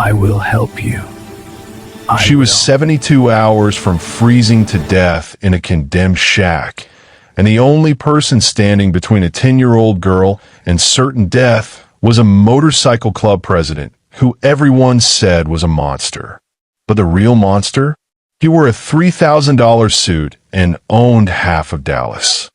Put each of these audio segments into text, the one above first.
I will help you. She was 72 hours from freezing to death in a condemned shack, and the only person standing between a 10-year-old girl and certain death was a motorcycle club president who everyone said was a monster. But the real monster? He wore a $3,000 suit and owned half of Dallas.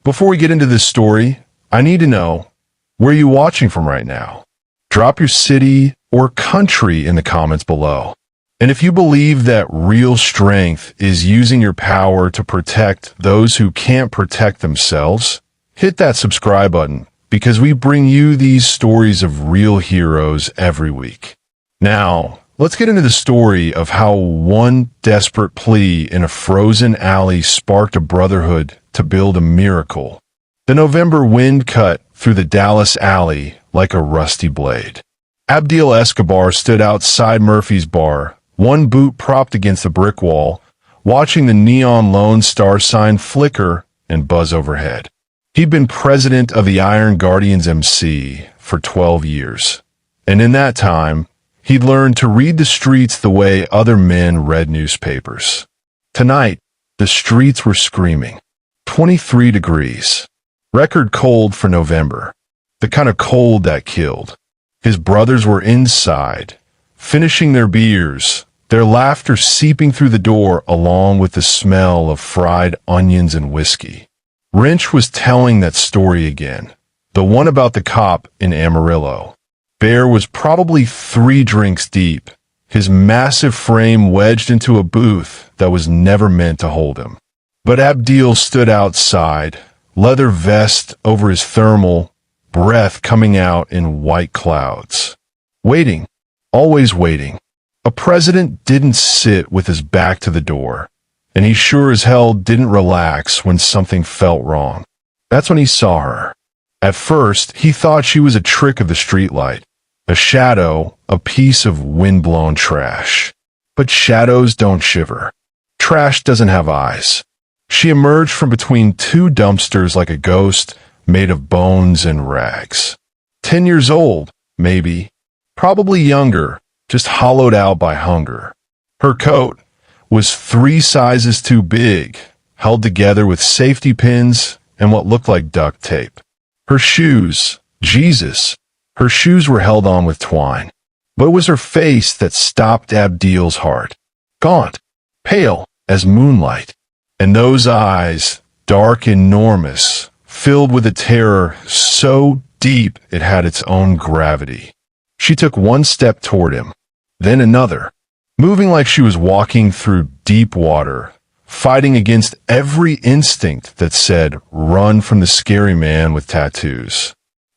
Before we get into this story, I need to know, where are you watching from right now? Drop your city or country in the comments below. And if you believe that real strength is using your power to protect those who can't protect themselves, hit that subscribe button, because we bring you these stories of real heroes every week. Now, let's get into the story of how one desperate plea in a frozen alley sparked a brotherhood to build a miracle. The November wind cut through the Dallas alley like a rusty blade. Abdiel Escobar stood outside Murphy's bar, one boot propped against the brick wall, watching the neon Lone Star sign flicker and buzz overhead. He'd been president of the Iron Guardians MC for 12 years, and in that time, he'd learned to read the streets the way other men read newspapers. Tonight, the streets were screaming. 23 degrees. Record cold for November. The kind of cold that killed. His brothers were inside, finishing their beers, their laughter seeping through the door along with the smell of fried onions and whiskey. Wrench was telling that story again, the one about the cop in Amarillo. Bear was probably 3 drinks deep, his massive frame wedged into a booth that was never meant to hold him. But Abdiel stood outside, leather vest over his thermal, breath coming out in white clouds. Waiting, always waiting. A president didn't sit with his back to the door, and he sure as hell didn't relax when something felt wrong. That's when he saw her. At first, he thought she was a trick of the streetlight, a shadow, a piece of wind-blown trash. But shadows don't shiver. Trash doesn't have eyes. She emerged from between 2 dumpsters like a ghost made of bones and rags. 10 years old, maybe. Probably younger, just hollowed out by hunger. Her coat was 3 sizes too big, held together with safety pins and what looked like duct tape. Her shoes, Jesus, her shoes were held on with twine. But it was her face that stopped Abdiel's heart. Gaunt, pale as moonlight. And those eyes, dark and enormous, filled with a terror so deep it had its own gravity. She took 1 step toward him, then another, moving like she was walking through deep water, fighting against every instinct that said, run from the scary man with tattoos.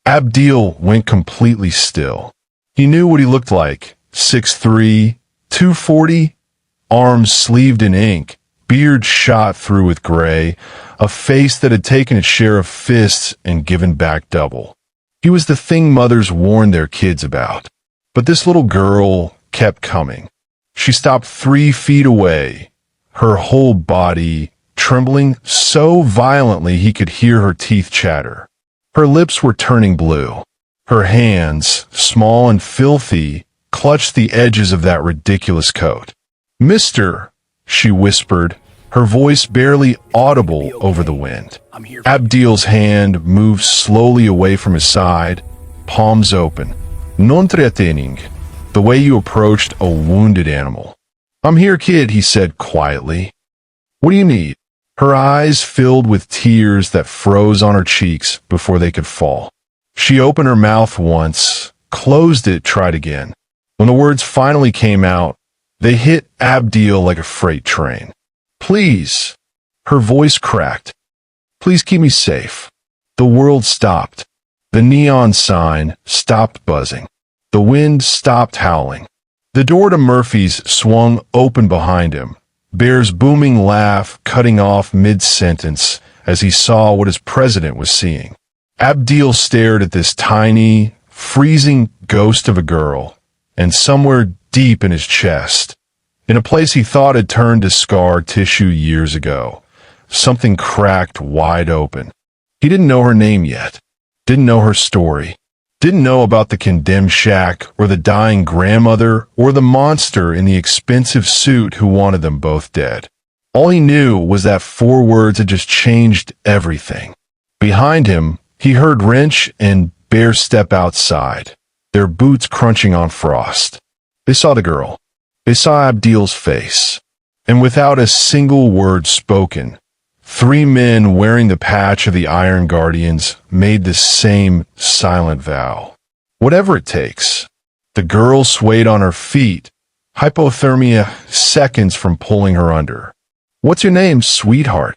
Abdiel went completely still. He knew what he looked like, 6'3", 240, arms sleeved in ink, beard shot through with gray, a face that had taken its share of fists and given back double. He was the thing mothers warned their kids about. But this little girl kept coming. She stopped 3 feet away, her whole body trembling so violently he could hear her teeth chatter. Her lips were turning blue. Her hands, small and filthy, clutched the edges of that ridiculous coat. "Mister," she whispered, her voice barely audible over the wind. Abdiel's hand moved slowly away from his side, palms open. Non threatening, the way you approached a wounded animal. "I'm here, kid," he said quietly. "What do you need?" Her eyes filled with tears that froze on her cheeks before they could fall. She opened her mouth once, closed it, tried again. When the words finally came out, they hit Abdiel like a freight train. "Please." Her voice cracked. "Please keep me safe." The world stopped. The neon sign stopped buzzing. The wind stopped howling. The door to Murphy's swung open behind him, Bear's booming laugh cutting off mid-sentence as he saw what his president was seeing. Abdiel stared at this tiny, freezing ghost of a girl, and somewhere deep in his chest, in a place he thought had turned to scar tissue years ago, something cracked wide open. He didn't know her name yet, didn't know her story, Didn't know about the condemned shack or the dying grandmother or the monster in the expensive suit who wanted them both dead. All he knew was that 4 words had just changed everything. Behind him, he heard Wrench and Bear step outside, their boots crunching on frost. They saw the girl. They saw Abdiel's face. And without a single word spoken, 3 men wearing the patch of the Iron Guardians made the same silent vow. Whatever it takes. The girl swayed on her feet, hypothermia seconds from pulling her under. "What's your name, sweetheart?"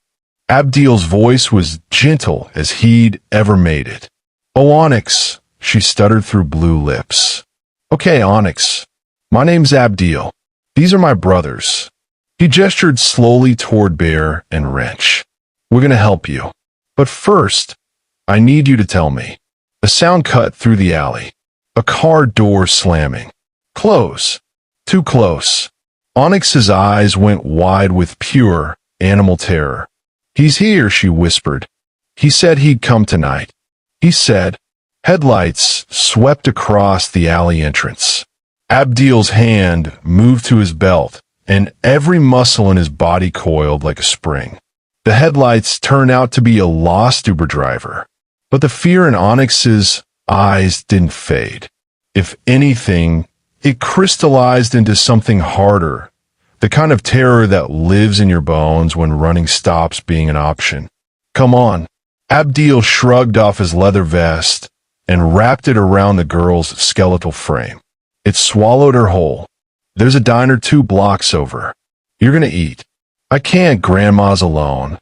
Abdiel's voice was gentle as he'd ever made it. "Oh, Onyx," she stuttered through blue lips. "Okay, Onyx. My name's Abdiel. These are my brothers." He gestured slowly toward Bear and Wrench. "We're gonna help you. But first, I need you to tell me." A sound cut through the alley. A car door slamming. Close. Too close. Onyx's eyes went wide with pure, animal terror. "He's here," she whispered. "He said he'd come tonight. He said." Headlights swept across the alley entrance. Abdiel's hand moved to his belt, and every muscle in his body coiled like a spring. The headlights turned out to be a lost Uber driver, but the fear in Onyx's eyes didn't fade. If anything, it crystallized into something harder, the kind of terror that lives in your bones when running stops being an option. "Come on." Abdiel shrugged off his leather vest and wrapped it around the girl's skeletal frame. It swallowed her whole. "There's a diner 2 blocks over. You're gonna eat." "I can't, Grandma's alone."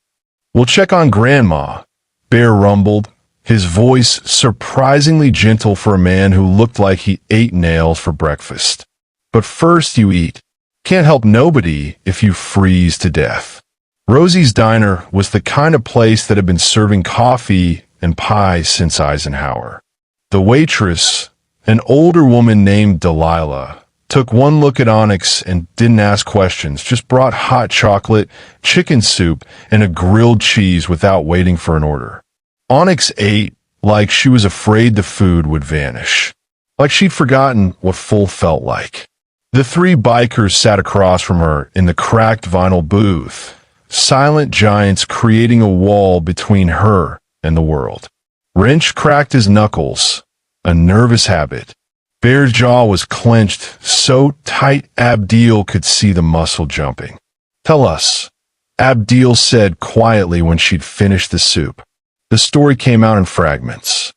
"We'll check on Grandma," Bear rumbled, his voice surprisingly gentle for a man who looked like he ate nails for breakfast. "But first you eat. Can't help nobody if you freeze to death." Rosie's Diner was the kind of place that had been serving coffee and pie since Eisenhower. The waitress, an older woman named Delilah, took one look at Onyx and didn't ask questions, just brought hot chocolate, chicken soup, and a grilled cheese without waiting for an order. Onyx ate like she was afraid the food would vanish, like she'd forgotten what full felt like. The 3 bikers sat across from her in the cracked vinyl booth, silent giants creating a wall between her and the world. Wrench cracked his knuckles, a nervous habit. Bear's jaw was clenched so tight Abdiel could see the muscle jumping. "Tell us," Abdiel said quietly when she'd finished the soup. The story came out in fragments.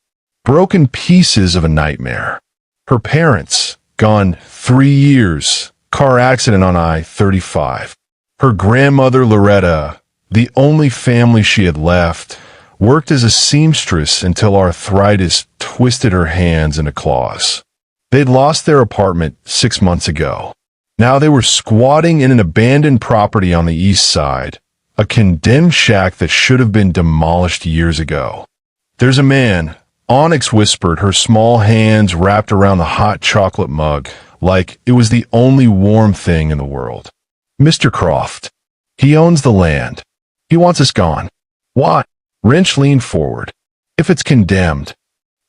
Broken pieces of a nightmare. Her parents, gone 3 years, car accident on I-35. Her grandmother Loretta, the only family she had left, worked as a seamstress until arthritis twisted her hands into claws. They'd lost their apartment 6 months ago. Now they were squatting in an abandoned property on the east side, a condemned shack that should have been demolished years ago. "There's a man," Onyx whispered, her small hands wrapped around the hot chocolate mug, like it was the only warm thing in the world. "Mr. Croft. He owns the land. He wants us gone." "What?" Wrench leaned forward. "If it's condemned,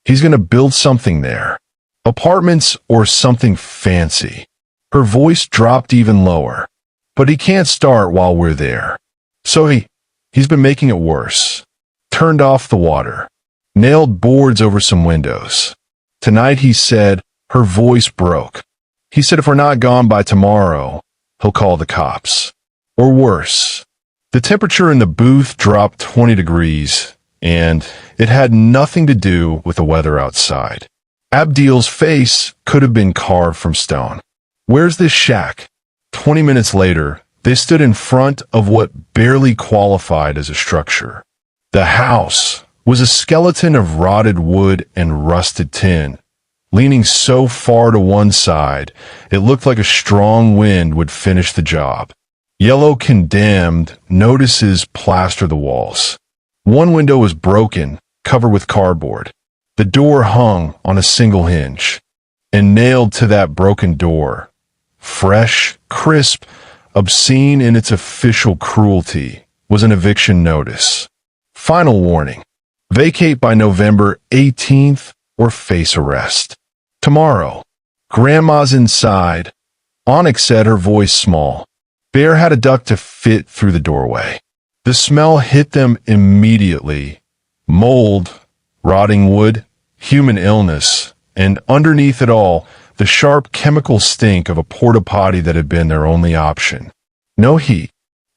he's gonna build something there. Apartments or something fancy." Her voice dropped even lower. "But he can't start while we're there. So he's been making it worse. Turned off the water. Nailed boards over some windows. Tonight," he said, her voice broke. "He said if we're not gone by tomorrow, he'll call the cops. Or worse." The temperature in the booth dropped 20 degrees, and it had nothing to do with the weather outside. Abdiel's face could have been carved from stone. "Where's this shack?" 20 minutes later, they stood in front of what barely qualified as a structure. The house was a skeleton of rotted wood and rusted tin, leaning so far to one side it looked like a strong wind would finish the job. Yellow condemned notices plaster the walls. One window was broken, covered with cardboard. The door hung on a single hinge, and nailed to that broken door, fresh, crisp, obscene in its official cruelty, was an eviction notice. "Final warning. Vacate by November 18th or face arrest. Tomorrow. Grandma's inside. Onyx said, her voice small. Bear had a duck to fit through the doorway. The smell hit them immediately. Mold, rotting wood, human illness, and underneath it all, the sharp chemical stink of a porta potty that had been their only option. No heat,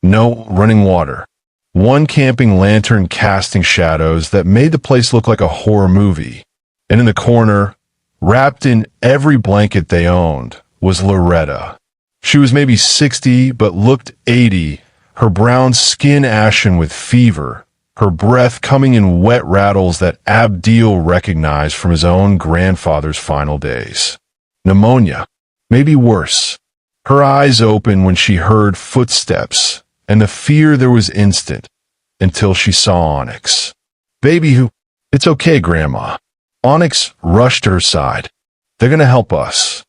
no running water. One camping lantern casting shadows that made the place look like a horror movie. And in the corner, wrapped in every blanket they owned, was Loretta. She was maybe 60, but looked 80, her brown skin ashen with fever, her breath coming in wet rattles that Abdil recognized from his own grandfather's final days. Pneumonia, maybe worse. Her eyes opened when she heard footsteps, and the fear there was instant, until she saw Onyx. Baby who... It's okay, Grandma. Onyx rushed to her side. They're gonna help us.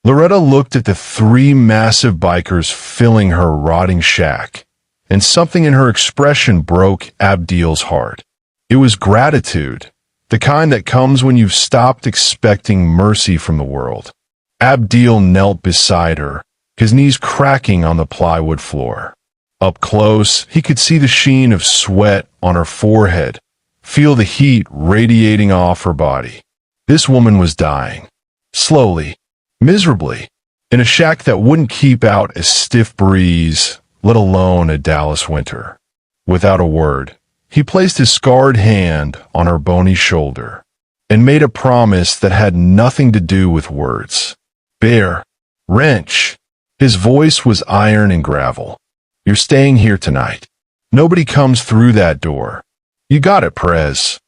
Loretta looked at the three massive bikers filling her rotting shack, and something in her expression broke Abdil's heart. It was gratitude, the kind that comes when you've stopped expecting mercy from the world. Abdil knelt beside her, his knees cracking on the plywood floor. Up close, he could see the sheen of sweat on her forehead, feel the heat radiating off her body. This woman was dying. Slowly. Miserably, in a shack that wouldn't keep out a stiff breeze, let alone a Dallas winter. Without a word, he placed his scarred hand on her bony shoulder and made a promise that had nothing to do with words. Bear, wrench. His voice was iron and gravel. You're staying here tonight. Nobody comes through that door. You got it, Prez.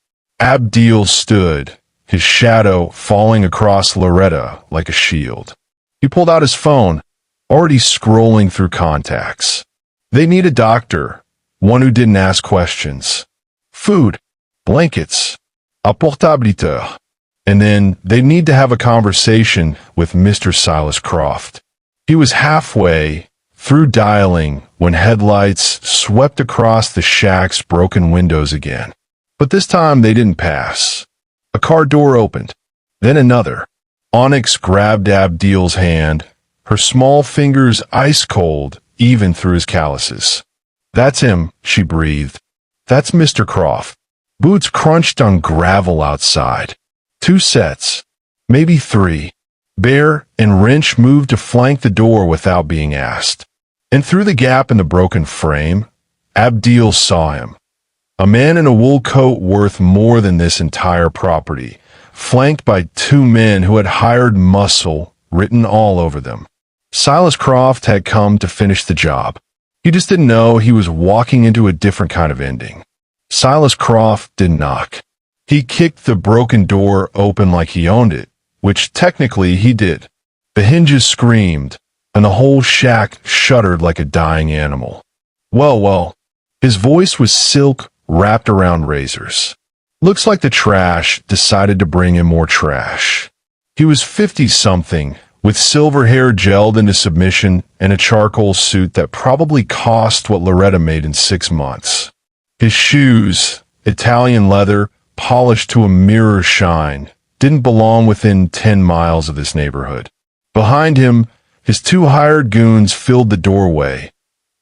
Abdil stood, his shadow falling across Loretta like a shield. He pulled out his phone, already scrolling through contacts. They need a doctor, one who didn't ask questions. Food, blankets, a portabiliteur. And then they need to have a conversation with Mr. Silas Croft. He was halfway through dialing when headlights swept across the shack's broken windows again. But this time they didn't pass. A car door opened, then another. Onyx grabbed Abdil's hand, her small fingers ice cold even through his calluses. That's him, she breathed. That's Mr. Croft. Boots crunched on gravel outside. 2 sets, maybe 3. Bear and Wrench moved to flank the door without being asked. And through the gap in the broken frame, Abdil saw him. A man in a wool coat worth more than this entire property, flanked by 2 men who had hired muscle written all over them. Silas Croft had come to finish the job. He just didn't know he was walking into a different kind of ending. Silas Croft didn't knock. He kicked the broken door open like he owned it, which technically he did. The hinges screamed, and the whole shack shuddered like a dying animal. Well, his voice was silk wrapped around razors. Looks like the trash decided to bring him more trash. He was 50-something, with silver hair gelled into submission and a charcoal suit that probably cost what Loretta made in 6 months. His shoes, Italian leather, polished to a mirror shine, didn't belong within 10 miles of this neighborhood. Behind him, his 2 hired goons filled the doorway,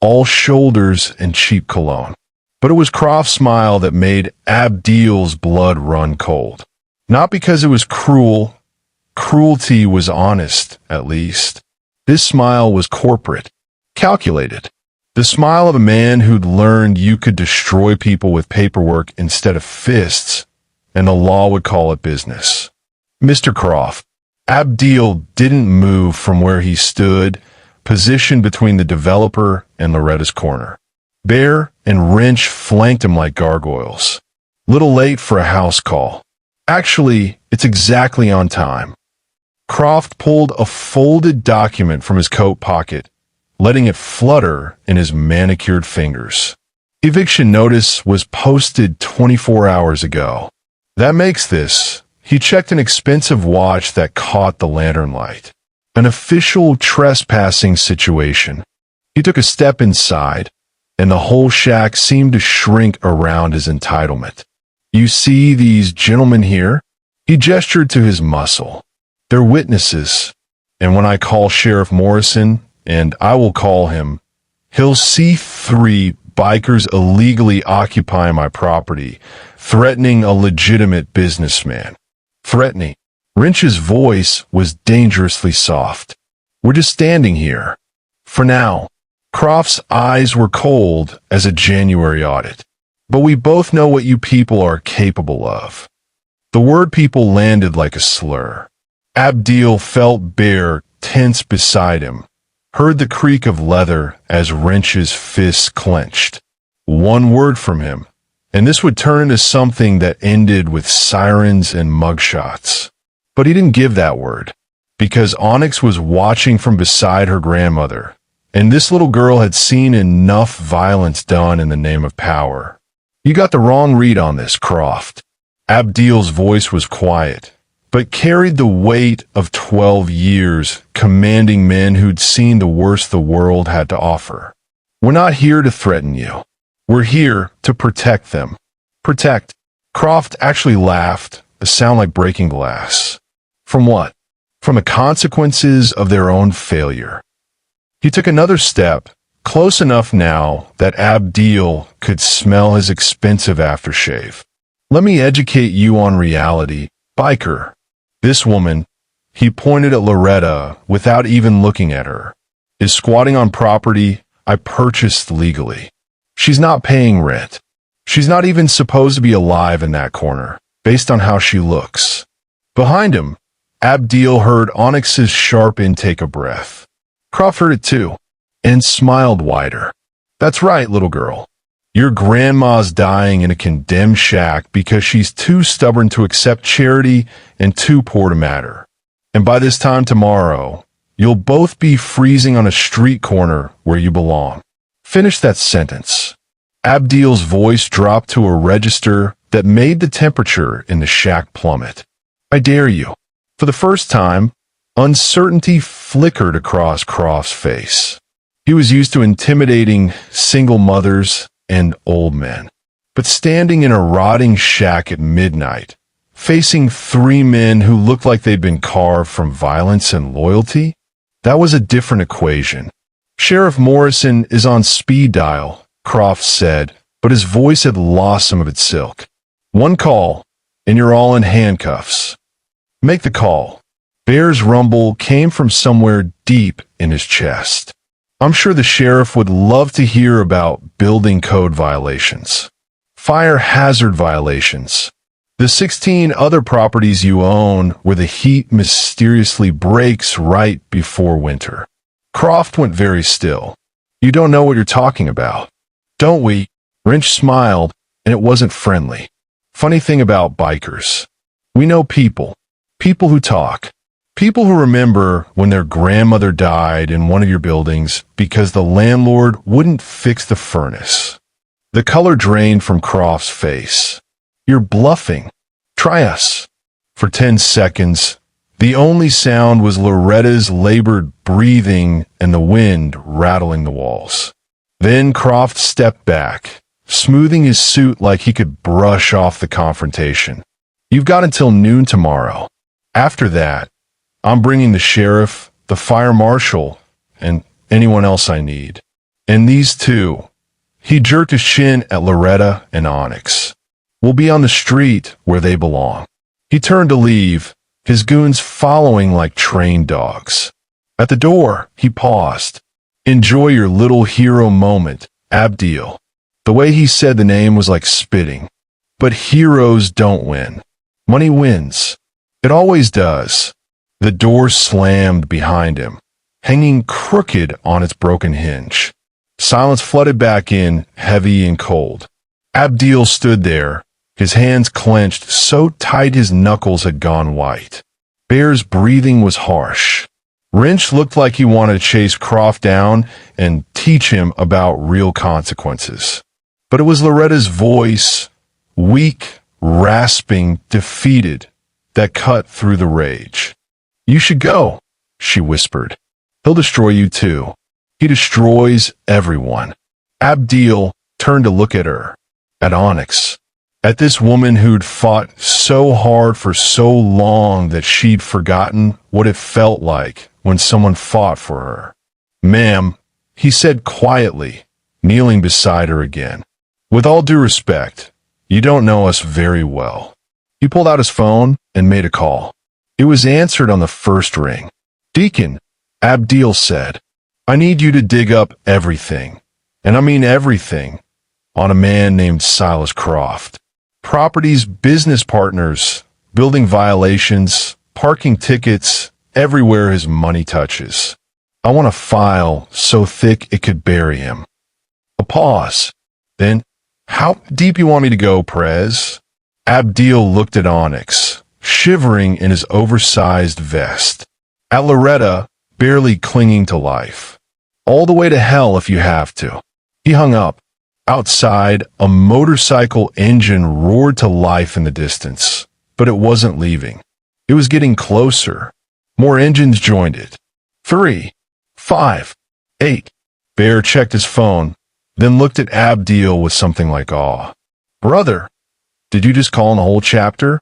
all shoulders and cheap cologne. But it was Croft's smile that made Abdil's blood run cold. Not because it was cruel. Cruelty was honest, at least. This smile was corporate, calculated. The smile of a man who'd learned you could destroy people with paperwork instead of fists, and the law would call it business. Mr. Croft. Abdil didn't move from where he stood, positioned between the developer and Loretta's corner. Bear and Wrench flanked him like gargoyles. Little late for a house call. Actually, it's exactly on time. Croft pulled a folded document from his coat pocket, letting it flutter in his manicured fingers. Eviction notice was posted 24 hours ago. That makes this. He checked an expensive watch that caught the lantern light. An official trespassing situation. He took a step inside, and the whole shack seemed to shrink around his entitlement. You see these gentlemen here? He gestured to his muscle. "They're witnesses, and when I call Sheriff Morrison, and I will call him, he'll see 3 bikers illegally occupying my property, threatening a legitimate businessman." Threatening. Wrench's voice was dangerously soft. "We're just standing here. For now." Croft's eyes were cold as a January audit. "But we both know what you people are capable of." The word people landed like a slur. Abdil felt Bear tense beside him, heard the creak of leather as Wrench's fists clenched. One word from him, and this would turn into something that ended with sirens and mugshots. But he didn't give that word, because Onyx was watching from beside her grandmother, and this little girl had seen enough violence done in the name of power. "You got the wrong read on this, Croft." Abdil's voice was quiet, but carried the weight of 12 years commanding men who'd seen the worst the world had to offer. "We're not here to threaten you. We're here to protect them." "Protect?" Croft actually laughed, a sound like breaking glass. "From what?" "From the consequences of their own failure." He took another step, close enough now that Abdil could smell his expensive aftershave. "Let me educate you on reality, biker. This woman," he pointed at Loretta without even looking at her, "is squatting on property I purchased legally. She's not paying rent. She's not even supposed to be alive in that corner, based on how she looks." Behind him, Abdil heard Onyx's sharp intake of breath. Croft heard it too, and smiled wider. "That's right, little girl. Your grandma's dying in a condemned shack because she's too stubborn to accept charity and too poor to matter. And by this time tomorrow, you'll both be freezing on a street corner where you belong." Finish that sentence. Abdil's voice dropped to a register that made the temperature in the shack plummet. "I dare you." For the first time, uncertainty flickered across Croft's face. He was used to intimidating single mothers and old men. But standing in a rotting shack at midnight, facing 3 men who looked like they'd been carved from violence and loyalty, that was a different equation. "Sheriff Morrison is on speed dial," Croft said, but his voice had lost some of its silk. "One call, and you're all in handcuffs." "Make the call." Bear's rumble came from somewhere deep in his chest. "I'm sure the sheriff would love to hear about building code violations, fire hazard violations, the 16 other properties you own where the heat mysteriously breaks right before winter." Croft went very still. "You don't know what you're talking about." "Don't we?" Wrench smiled, and it wasn't friendly. "Funny thing about bikers. We know people. People who talk. People who remember when their grandmother died in one of your buildings because the landlord wouldn't fix the furnace." The color drained from Croft's face. "You're bluffing. Try us." For 10 seconds, the only sound was Loretta's labored breathing and the wind rattling the walls. Then Croft stepped back, smoothing his suit like he could brush off the confrontation. "You've got until noon tomorrow. After that, I'm bringing the sheriff, the fire marshal, and anyone else I need. And these 2, he jerked his chin at Loretta and Onyx, "will be on the street where they belong." He turned to leave, his goons following like trained dogs. At the door, he paused. "Enjoy your little hero moment, Abdil." The way he said the name was like spitting. But heroes don't win. Money wins. It always does. The door slammed behind him, hanging crooked on its broken hinge. Silence flooded back in, heavy and cold. Abdil stood there, his hands clenched so tight his knuckles had gone white. Bear's breathing was harsh. Wrench looked like he wanted to chase Croft down and teach him about real consequences. But it was Loretta's voice, weak, rasping, defeated, that cut through the rage. "You should go," she whispered. "He'll destroy you too. He destroys everyone." Abdil turned to look at her, at Onyx. At this woman who'd fought so hard for so long that she'd forgotten what it felt like when someone fought for her. "Ma'am," he said quietly, kneeling beside her again. "With all due respect, you don't know us very well." He pulled out his phone and made a call. It was answered on the first ring. "Deacon," Abdil said, "I need you to dig up everything, and I mean everything, on a man named Silas Croft. Properties, business partners, building violations, parking tickets, everywhere his money touches. I want a file so thick it could bury him." A pause. Then, "How deep you want me to go, Prez?" Abdil looked at Onyx, shivering in his oversized vest. At Loretta, barely clinging to life. "All the way to hell if you have to." He hung up. Outside, a motorcycle engine roared to life in the distance, but it wasn't leaving. It was getting closer. More engines joined it. 3, 5, 8. Bear checked his phone, then looked at Abdil with something like awe. "Brother, did you just call in the whole chapter?"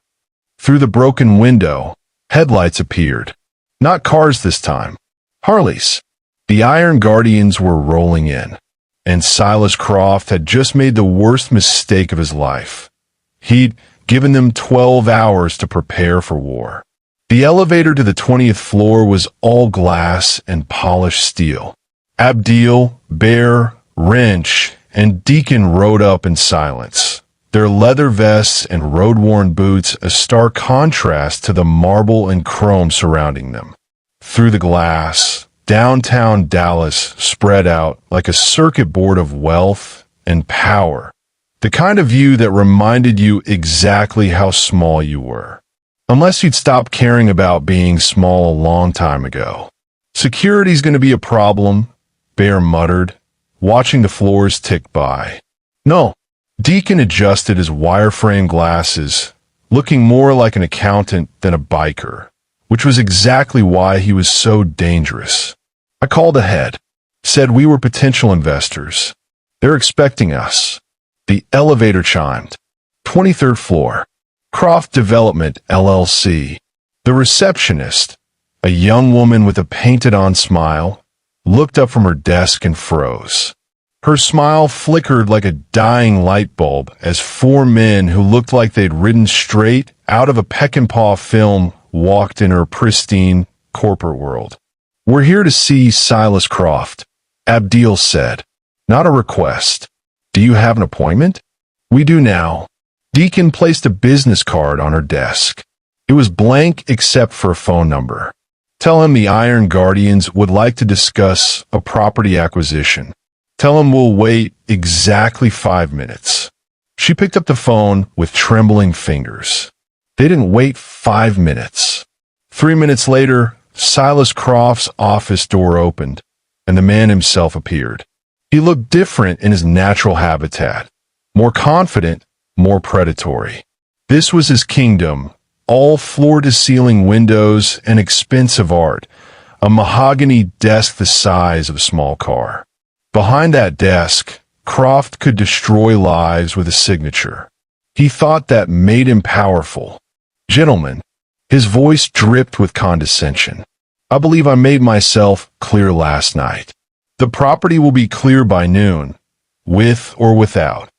Through the broken window, headlights appeared. Not cars this time. Harleys. The Iron Guardians were rolling in. And Silas Croft had just made the worst mistake of his life. He'd given them 12 hours to prepare for war. The elevator to the 20th floor was all glass and polished steel. Abdil, Bear, Wrench, and Deacon rode up in silence, their leather vests and road-worn boots a stark contrast to the marble and chrome surrounding them. Through the glass, downtown Dallas spread out like a circuit board of wealth and power, the kind of view that reminded you exactly how small you were, unless you'd stopped caring about being small a long time ago. "Security's going to be a problem," Bear muttered, watching the floors tick by. "No." Deacon adjusted his wireframe glasses, looking more like an accountant than a biker, which was exactly why he was so dangerous. "I called ahead, said we were potential investors. They're expecting us." The elevator chimed. 23rd floor. Croft Development, LLC. The receptionist, a young woman with a painted-on smile, looked up from her desk and froze. Her smile flickered like a dying light bulb as 4 men who looked like they'd ridden straight out of a Peckinpah film walked in her pristine corporate world. "We're here to see Silas Croft," Abdil said. "Not a request. Do you have an appointment?" "We do now." Deacon placed a business card on her desk. It was blank except for a phone number. "Tell him the Iron Guardians would like to discuss a property acquisition. Tell him we'll wait exactly 5 minutes." She picked up the phone with trembling fingers. They didn't wait 5 minutes. 3 minutes later, Silas Croft's office door opened, and the man himself appeared. He looked different in his natural habitat, more confident, more predatory. This was his kingdom, all floor-to-ceiling windows and expensive art, a mahogany desk the size of a small car. Behind that desk, Croft could destroy lives with a signature. He thought that made him powerful. "Gentlemen," his voice dripped with condescension, "I believe I made myself clear last night. The property will be clear by noon, with or without.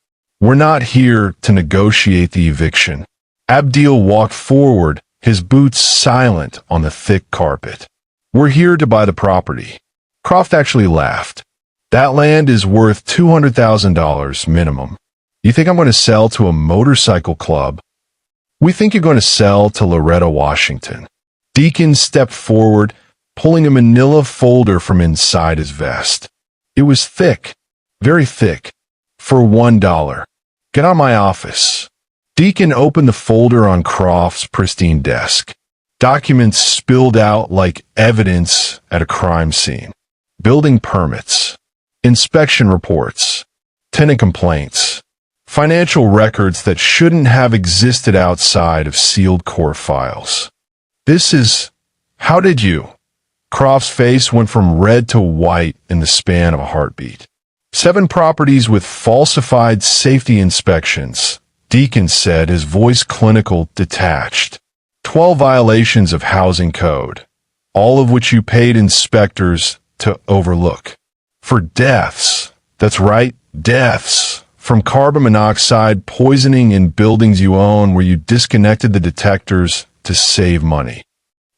We're not here to negotiate the eviction." Abdil walked forward, his boots silent on the thick carpet. "We're here to buy the property." Croft actually laughed. "That land is worth $200,000 minimum. You think I'm going to sell to a motorcycle club? We think you're going to sell to Loretta, Washington." Deacon stepped forward, pulling a manila folder from inside his vest. It was thick, very thick, for $1. "Get out of my office." Deacon opened the folder on Croft's pristine desk. Documents spilled out like evidence at a crime scene. Building permits, inspection reports, tenant complaints, financial records that shouldn't have existed outside of sealed court files. "This is... How did you?" Croft's face went from red to white in the span of a heartbeat. 7 properties with falsified safety inspections, Deacon said, his voice clinical, detached. 12 violations of housing code, all of which you paid inspectors to overlook. For deaths. That's right, deaths. From carbon monoxide poisoning in buildings you own where you disconnected the detectors to save money.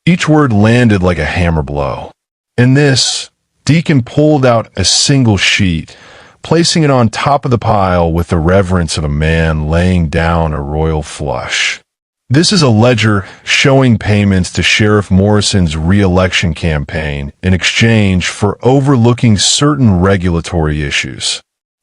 Each word landed like a hammer blow. In this, Deacon pulled out a single sheet, placing it on top of the pile with the reverence of a man laying down a royal flush. This is a ledger showing payments to Sheriff Morrison's re-election campaign in exchange for overlooking certain regulatory issues.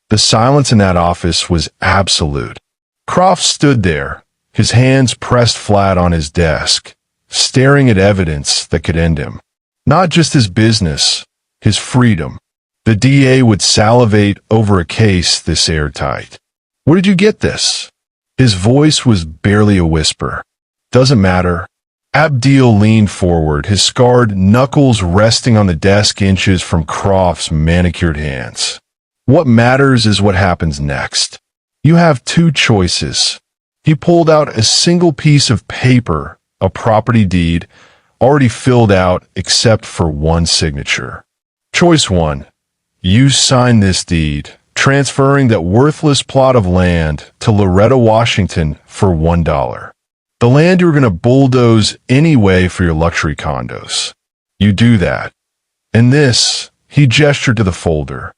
The silence in that office was absolute. Croft stood there, his hands pressed flat on his desk, staring at evidence that could end him. Not just his business, his freedom. The DA would salivate over a case this airtight. Where did you get this? His voice was barely a whisper. Doesn't matter. Abdil leaned forward, his scarred knuckles resting on the desk inches from Croft's manicured hands. What matters is what happens next. You have two choices. He pulled out a single piece of paper, a property deed, already filled out except for one signature. Choice 1. You sign this deed, transferring that worthless plot of land to Loretta, Washington for $1. The land you were going to bulldoze anyway for your luxury condos. You do that. And this, he gestured to the folder,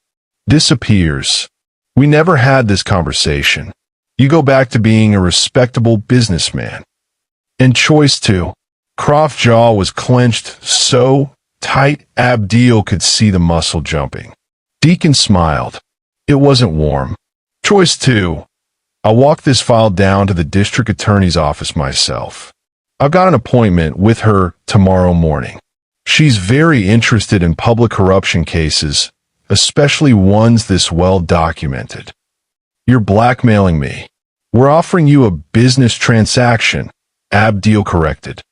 disappears. We never had this conversation. You go back to being a respectable businessman. And choice 2. Croft's jaw was clenched so tight Abdil could see the muscle jumping. Deacon smiled. It wasn't warm. Choice 2. I'll walk this file down to the district attorney's office myself. I've got an appointment with her tomorrow morning. She's very interested in public corruption cases, especially ones this well documented. You're blackmailing me. We're offering you a business transaction, Abdil corrected.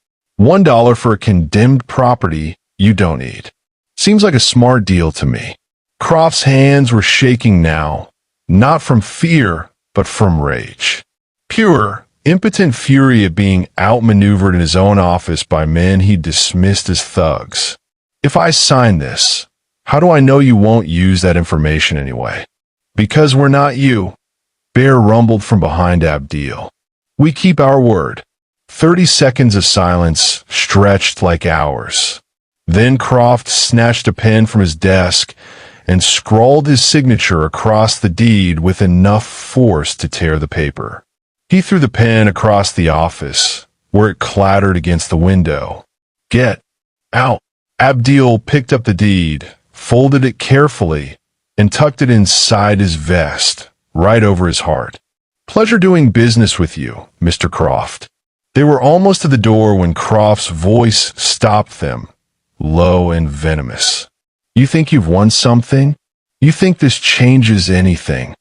$1 for a condemned property you don't need. Seems like a smart deal to me. Croft's hands were shaking now, not from fear, but from rage. Pure, impotent fury at being outmaneuvered in his own office by men he dismissed as thugs. If I sign this, how do I know you won't use that information anyway? Because we're not you. Bear rumbled from behind Abdil. We keep our word. 30 seconds of silence stretched like hours. Then Croft snatched a pen from his desk and scrawled his signature across the deed with enough force to tear the paper. He threw the pen across the office, where it clattered against the window. Get out. Abdil picked up the deed, folded it carefully, and tucked it inside his vest, right over his heart. Pleasure doing business with you, Mr. Croft. They were almost to the door when Croft's voice stopped them, low and venomous. You think you've won something? You think this changes anything?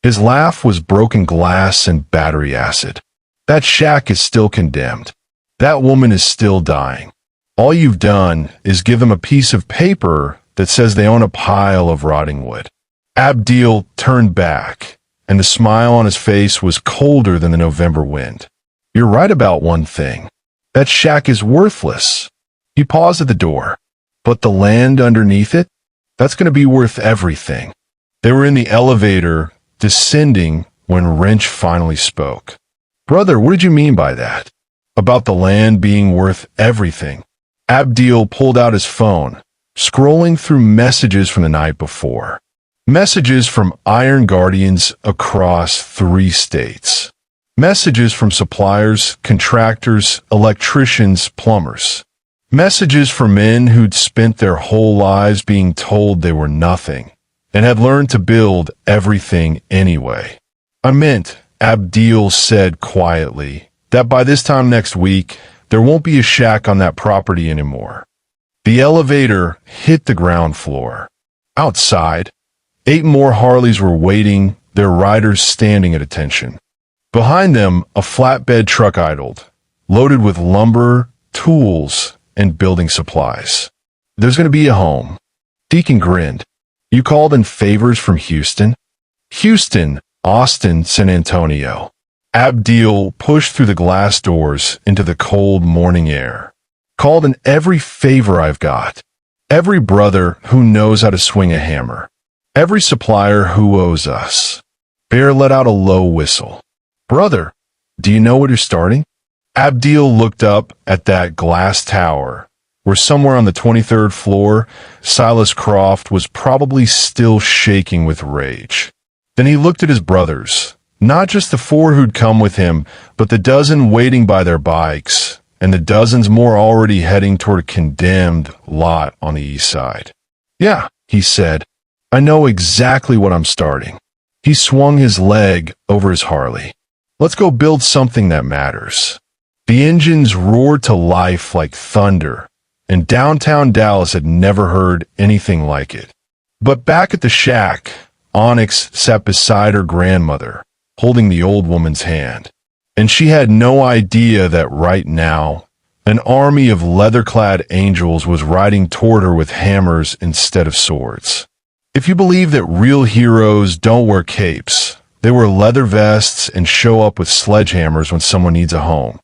His laugh was broken glass and battery acid. That shack is still condemned. That woman is still dying. All you've done is give them a piece of paper that says they own a pile of rotting wood. Abdil turned back, and the smile on his face was colder than the November wind. You're right about one thing. That shack is worthless. He paused at the door. But the land underneath it? That's going to be worth everything. They were in the elevator, descending, when Wrench finally spoke. Brother, what did you mean by that? About the land being worth everything. Abdil pulled out his phone, scrolling through messages from the night before. Messages from Iron Guardians across 3 states. Messages from suppliers, contractors, electricians, plumbers. Messages from men who'd spent their whole lives being told they were nothing and had learned to build everything anyway. I meant, Abdil said quietly, that by this time next week, there won't be a shack on that property anymore. The elevator hit the ground floor. Outside, 8 more Harleys were waiting, their riders standing at attention. Behind them, a flatbed truck idled, loaded with lumber, tools, and building supplies. There's going to be a home. Deacon grinned. You called in favors from Houston? Houston, Austin, San Antonio. Abdil pushed through the glass doors into the cold morning air. "Called in every favor I've got. Every brother who knows how to swing a hammer. Every supplier who owes us." Bear let out a low whistle. "Brother, do you know what you're starting?" Abdil looked up at that glass tower, where somewhere on the 23rd floor, Silas Croft was probably still shaking with rage. Then he looked at his brothers, not just the 4 who'd come with him, but the dozen waiting by their bikes, and the dozens more already heading toward a condemned lot on the east side. "Yeah," he said, "I know exactly what I'm starting." He swung his leg over his Harley. "Let's go build something that matters." The engines roared to life like thunder, and downtown Dallas had never heard anything like it. But back at the shack, Onyx sat beside her grandmother, holding the old woman's hand. And she had no idea that right now, an army of leather-clad angels was riding toward her with hammers instead of swords. If you believe that real heroes don't wear capes, they wear leather vests and show up with sledgehammers when someone needs a home,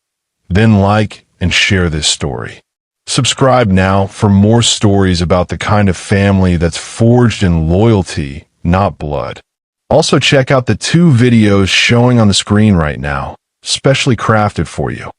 then like and share this story. Subscribe now for more stories about the kind of family that's forged in loyalty, not blood. Also check out the 2 videos showing on the screen right now, specially crafted for you.